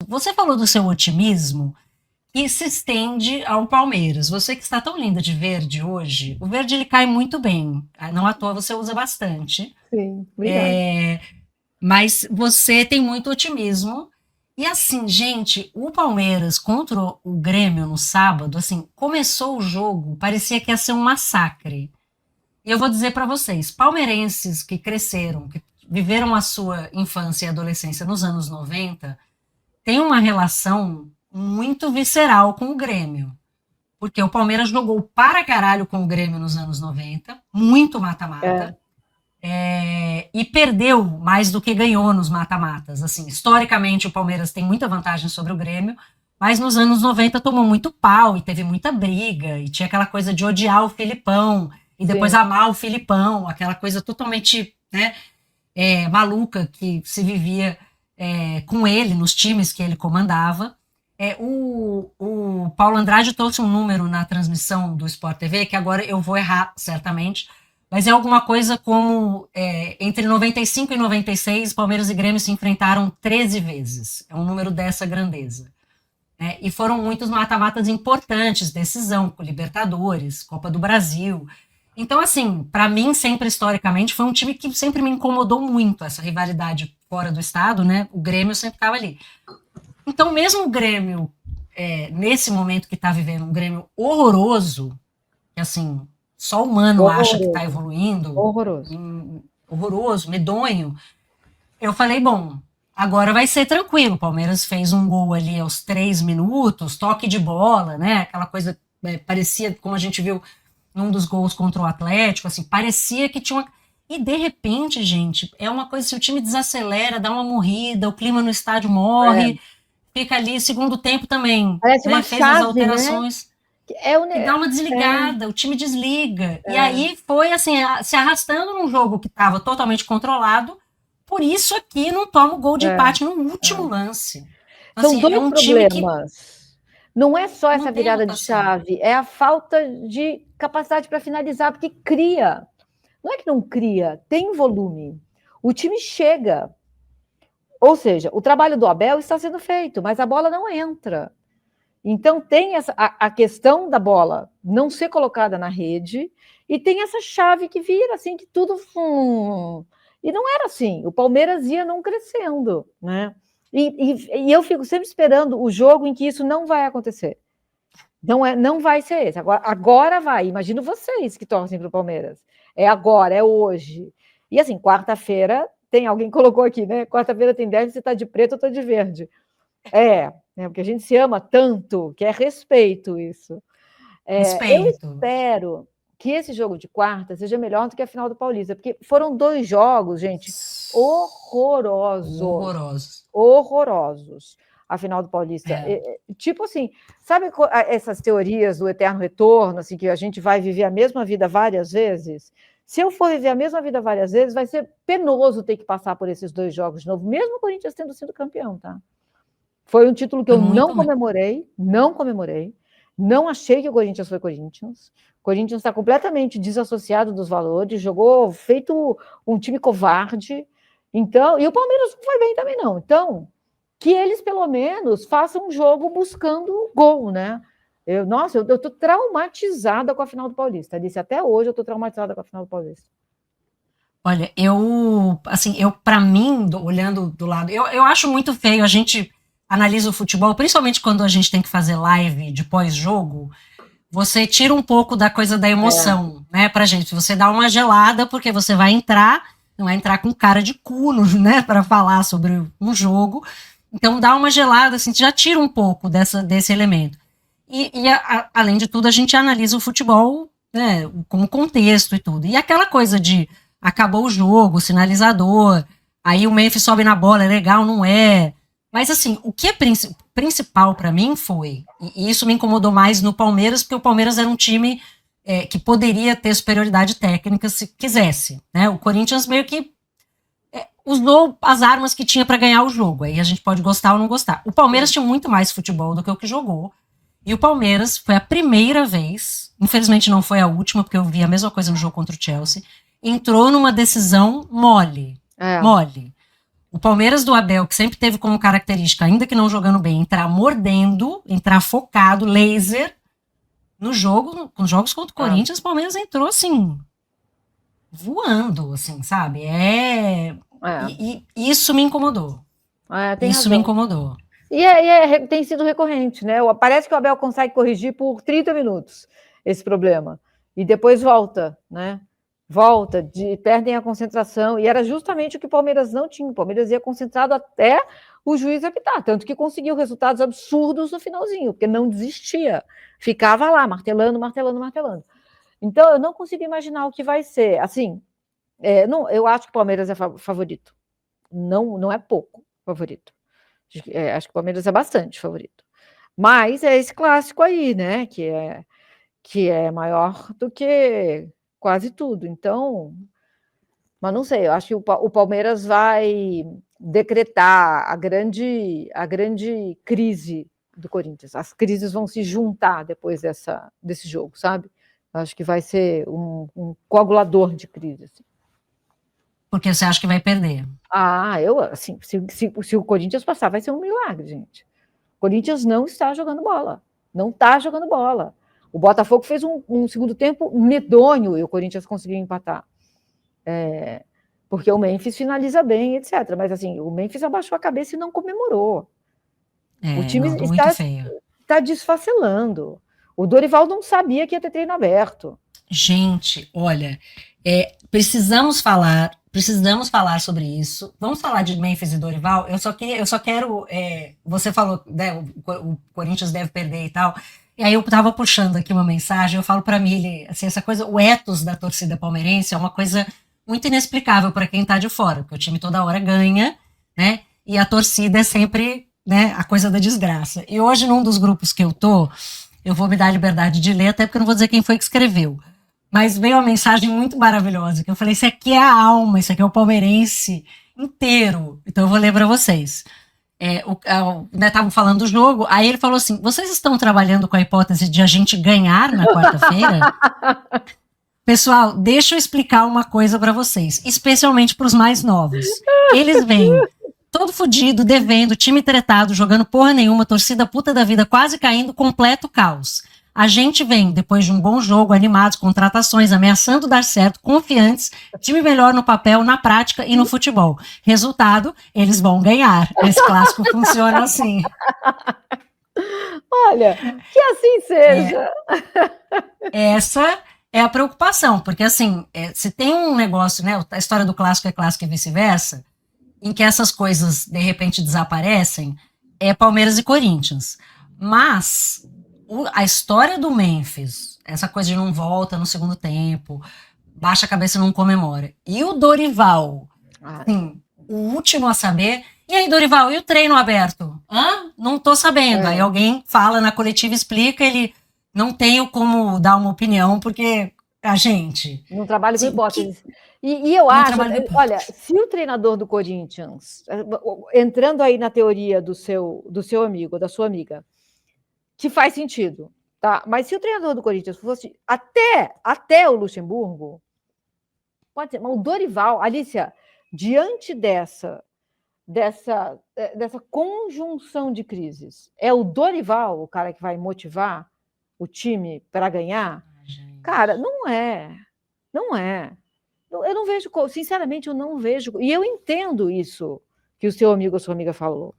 Você falou do seu otimismo que se estende ao Palmeiras. Você que está tão linda de verde hoje, o verde ele cai muito bem. Não à toa você usa bastante. Sim, obrigada. Mas você tem muito otimismo. E assim, gente, o Palmeiras contra o Grêmio no sábado, assim, começou o jogo, parecia que ia ser um massacre. E eu vou dizer para vocês, palmeirenses que cresceram, que viveram a sua infância e adolescência nos anos 90, tem uma relação muito visceral com o Grêmio. Porque o Palmeiras jogou para caralho com o Grêmio nos anos 90, muito É, mata-mata, e perdeu mais do que ganhou nos mata-matas. Assim, historicamente, o Palmeiras tem muita vantagem sobre o Grêmio, mas nos anos 90 tomou muito pau e teve muita briga, e tinha aquela coisa de odiar o Filipão e depois sim. amar o Filipão, aquela coisa totalmente, né, maluca que se vivia com ele nos times que ele comandava. O Paulo Andrade trouxe um número na transmissão do Sport TV, que agora eu vou errar certamente, mas é alguma coisa como entre 95 e 96, Palmeiras e Grêmio se enfrentaram 13 vezes. É um número dessa grandeza. Né? E foram muitos mata-matas importantes, decisão, Libertadores, Copa do Brasil. Então, assim, para mim, sempre historicamente, foi um time que sempre me incomodou muito, essa rivalidade fora do estado, né? O Grêmio sempre estava ali. Então, mesmo o Grêmio, nesse momento que está vivendo, um Grêmio horroroso, que assim, só o humano acha que está Horroroso, evoluindo, horroroso. horroroso, medonho, eu falei, bom, agora vai ser tranquilo. O Palmeiras fez um gol ali aos 3 minutos, toque de bola, né? Aquela coisa parecia, como a gente viu num dos gols contra o Atlético, assim, parecia que tinha uma. E de repente, gente, é uma coisa, se o time desacelera, dá uma morrida, o clima no estádio É, morre, fica ali, segundo tempo também, parece uma né? Fez as chave, né? alterações É, e dá uma é, desligada, o time desliga. E é. aí foi assim, se arrastando num jogo que estava totalmente controlado. Por isso aqui não toma o gol de É, empate no último é. lance. São Assim, é dois um time que problemas. Não é só não essa tem virada de anotação. chave, é a falta de capacidade para finalizar, porque cria. Não é que não cria, tem volume. O time chega. Ou seja, o trabalho do Abel está sendo feito, mas a bola não entra. Então tem a questão da bola não ser colocada na rede e tem essa chave que vira assim que tudo e não era assim. O Palmeiras ia não crescendo, né? E eu fico sempre esperando o jogo em que isso não vai acontecer. Não vai ser esse. Agora vai. Imagino vocês que torcem para o Palmeiras. É agora, é hoje. E assim, quarta-feira tem alguém colocou aqui, né? Quarta-feira tem 10, você está de preto, eu estou de verde. Né, porque a gente se ama tanto, que é respeito isso. Eu Respeito. espero que esse jogo de quarta seja melhor do que a final do Paulista, porque foram dois jogos, gente, horrorosos. Horrorosos. Horrorosos. A final do Paulista. É. Tipo assim, sabe essas teorias do eterno retorno, assim, que a gente vai viver a mesma vida várias vezes? Se eu for viver a mesma vida várias vezes, vai ser penoso ter que passar por esses dois jogos de novo, mesmo o Corinthians tendo sido campeão, tá? Foi um título que Foi eu muito. não comemorei, não achei que o Corinthians foi Corinthians. O Corinthians está completamente desassociado dos valores, jogou feito um time covarde. Então, e o Palmeiras não foi bem também, não. Então, que eles pelo menos façam um jogo buscando gol, né? Nossa, eu tô traumatizada com a final do Paulista. Disse até hoje eu tô traumatizada com a final do Paulista. Olha, para mim, olhando do lado, eu acho muito feio. A gente analisa o futebol, principalmente quando a gente tem que fazer live de pós-jogo. Você tira um pouco da coisa da É, emoção, né, pra gente. Você dá uma gelada, porque você vai entrar, não vai entrar com cara de cuno, né, para falar sobre um jogo. Então dá uma gelada, assim, já tira um pouco desse elemento. Além de tudo, a gente analisa o futebol, né, com contexto e tudo. E aquela coisa de acabou o jogo, sinalizador, aí o Memphis sobe na bola, é legal, não é? Mas assim, o que é principal para mim foi, e isso me incomodou mais no Palmeiras, porque o Palmeiras era um time que poderia ter superioridade técnica se quisesse. Né? O Corinthians meio que usou as armas que tinha para ganhar o jogo. Aí a gente pode gostar ou não gostar. O Palmeiras tinha muito mais futebol do que o que jogou. E o Palmeiras foi a primeira vez, infelizmente não foi a última, porque eu vi a mesma coisa no jogo contra o Chelsea, entrou numa decisão mole. é, Mole. O Palmeiras do Abel, que sempre teve como característica, ainda que não jogando bem, entrar mordendo, entrar focado, laser, no jogo, nos jogos contra o Corinthians, o Palmeiras entrou assim, voando, assim, sabe? E isso me incomodou. Tem isso razão. me incomodou. Tem sido recorrente, né? Parece que o Abel consegue corrigir por 30 minutos esse problema. E depois volta, né? Perdem a concentração. E era justamente o que o Palmeiras não tinha. O Palmeiras ia concentrado até o juiz apitar. Tanto que conseguiu resultados absurdos no finalzinho, porque não desistia. Ficava lá, martelando. Então, eu não consigo imaginar o que vai ser. Assim, eu acho que o Palmeiras é favorito. Não é pouco favorito. Acho que o Palmeiras é bastante favorito. Mas é esse clássico aí, né? Que é maior do que quase tudo. Então, mas não sei, eu acho que o Palmeiras vai decretar a grande crise do Corinthians. As crises vão se juntar depois desse jogo, sabe? Eu acho que vai ser um coagulador de crise. Assim. Porque você acha que vai perder? Assim, se o Corinthians passar, vai ser um milagre, gente. O Corinthians não está jogando bola. Não está jogando bola. O Botafogo fez um segundo tempo medonho e o Corinthians conseguiu empatar. Porque o Memphis finaliza bem, etc. Mas assim, o Memphis abaixou a cabeça e não comemorou. O time está desfacelando. O Dorival não sabia que ia ter treino aberto. Gente, olha, precisamos falar sobre isso. Vamos falar de Memphis e Dorival. Eu só quero. Você falou, né, o Corinthians deve perder e tal. E aí eu tava puxando aqui uma mensagem. Eu falo para mim, assim, essa coisa, o ethos da torcida palmeirense é uma coisa muito inexplicável para quem tá de fora, porque o time toda hora ganha, né? E a torcida é sempre, né, a coisa da desgraça. E hoje, num dos grupos que eu vou me dar a liberdade de ler, até porque eu não vou dizer quem foi que escreveu. Mas veio uma mensagem muito maravilhosa, que eu falei, isso aqui é a alma, isso aqui é o palmeirense inteiro. Então eu vou ler para vocês. Estavam falando do jogo, aí ele falou assim, vocês estão trabalhando com a hipótese de a gente ganhar na quarta-feira? Pessoal, deixa eu explicar uma coisa para vocês, especialmente para os mais novos. Eles vêm todo fudido, devendo, time tretado, jogando porra nenhuma, torcida puta da vida quase caindo, completo caos. A gente vem, depois de um bom jogo, animados, contratações, ameaçando dar certo, confiantes, time melhor no papel, na prática e no futebol. Resultado, eles vão ganhar. Esse clássico funciona assim. Olha, que assim seja. Essa é a preocupação, porque assim, se tem um negócio, né, a história do clássico é clássico e vice-versa, em que essas coisas, de repente, desaparecem, é Palmeiras e Corinthians. Mas a história do Memphis, essa coisa de não volta no segundo tempo, baixa a cabeça e não comemora. E o Dorival, assim, o último a saber. E aí, Dorival, e o treino aberto? Não tô sabendo. Aí alguém fala na coletiva, explica, ele não tenho como dar uma opinião, porque a gente... Não trabalho com hipóteses. E eu acho, olha, se o treinador do Corinthians, entrando aí na teoria do seu amigo, da sua amiga, que faz sentido, tá? Mas se o treinador do Corinthians fosse até o Luxemburgo, pode ser, mas o Dorival, Alicia, diante dessa conjunção de crises, é o Dorival o cara que vai motivar o time para ganhar? Cara, não é. Eu não vejo, sinceramente, eu não vejo. E eu entendo isso que o seu amigo ou sua amiga falou.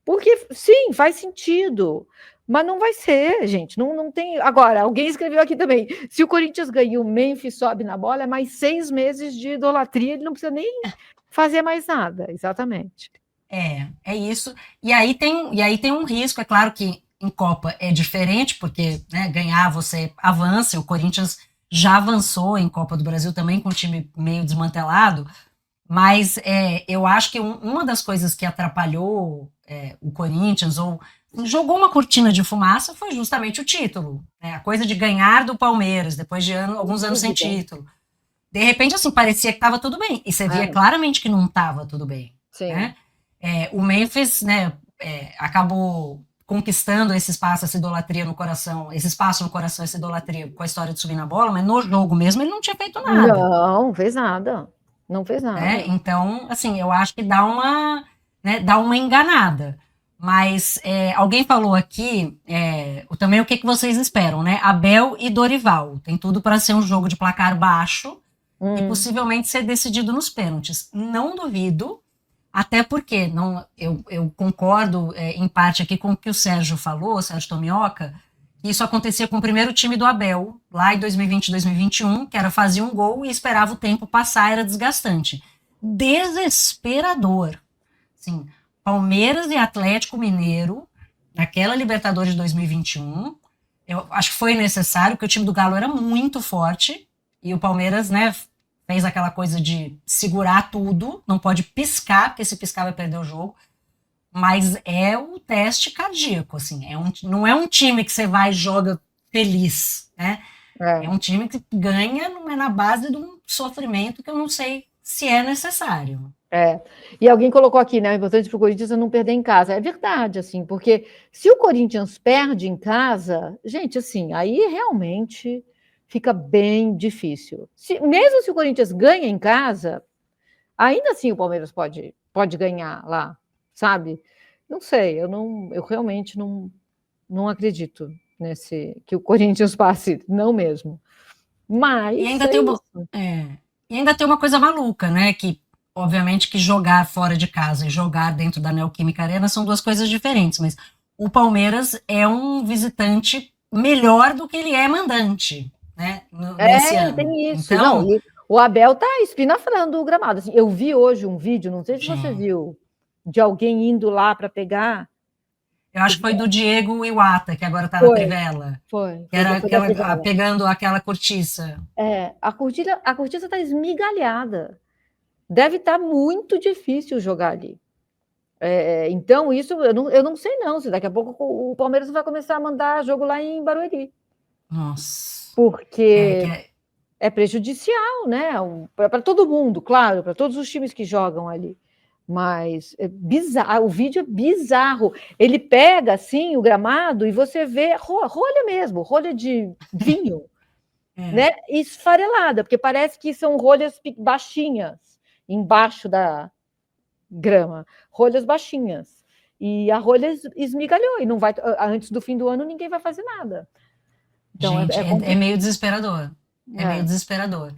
Porque, sim, faz sentido. Mas não vai ser, gente. Não tem. Agora, alguém escreveu aqui também. Se o Corinthians ganha, o Memphis sobe na bola, é mais 6 meses de idolatria, ele não precisa nem fazer mais nada. Exatamente. É isso. E aí tem um risco, é claro que em Copa é diferente, porque, né, ganhar você avança, o Corinthians já avançou em Copa do Brasil também com o time meio desmantelado, mas eu acho que uma das coisas que atrapalhou o Corinthians, ou jogou uma cortina de fumaça, foi justamente o título, né? A coisa de ganhar do Palmeiras, depois de alguns anos sem título. De repente, assim, parecia que estava tudo bem, e você via claramente que não estava tudo bem. Sim. Né? O Memphis, né, acabou conquistando esse espaço, essa idolatria no coração, esse espaço no coração, essa idolatria com a história de subir na bola, mas no jogo mesmo ele não tinha feito nada. Não fez nada. Não fez nada. né? Então, assim, eu acho que dá uma, né, dá uma enganada. Mas alguém falou aqui também o que, que vocês esperam, né? Abel e Dorival. Tem tudo para ser um jogo de placar baixo e possivelmente ser decidido nos pênaltis. Não duvido, até porque eu concordo em parte aqui com o que o Sérgio falou, o Sérgio Tomioka, que isso acontecia com o primeiro time do Abel, lá em 2020 e 2021, que era fazer um gol e esperava o tempo passar, era desgastante. Desesperador. Sim, Palmeiras e Atlético Mineiro, naquela Libertadores de 2021, eu acho que foi necessário, porque o time do Galo era muito forte, e o Palmeiras, né, fez aquela coisa de segurar tudo, não pode piscar, porque se piscar vai perder o jogo, mas é o teste cardíaco, assim, não é um time que você vai e joga feliz, né? É um time que ganha na base de um sofrimento que eu não sei se é necessário. E alguém colocou aqui, né? É importante para o Corinthians não perder em casa. É verdade, assim, porque se o Corinthians perde em casa, gente, assim, aí realmente fica bem difícil. Mesmo se o Corinthians ganha em casa, ainda assim o Palmeiras pode ganhar lá, sabe? Não sei, eu realmente não acredito que o Corinthians passe, não mesmo. Mas E ainda, tem e ainda tem uma coisa maluca, né? Que, obviamente, que jogar fora de casa e jogar dentro da Neoquímica Arena são duas coisas diferentes, mas o Palmeiras é um visitante melhor do que ele é mandante, né? Nesse ano. Tem isso. Então, Não, o Abel tá espinafrando o gramado. Assim, eu vi hoje um vídeo, não sei se você viu, de alguém indo lá para pegar. Eu acho que foi do Diego Iwata, que agora está na Trivela. Foi. Que era pegando aquela cortiça. A cortiça está esmigalhada. Deve estar muito difícil jogar ali. Então, isso eu não sei não, se daqui a pouco o Palmeiras vai começar a mandar jogo lá em Barueri. Nossa. Porque é prejudicial, né? Para todo mundo, claro, para todos os times que jogam ali. Mas é bizarro, o vídeo é bizarro. Ele pega assim o gramado e você vê rolha mesmo, rolha de vinho, né? Esfarelada, porque parece que são rolhas baixinhas embaixo da grama, rolhas baixinhas. E a rolha esmigalhou e não vai antes do fim do ano ninguém vai fazer nada. Então, gente, é meio desesperador. É meio desesperador.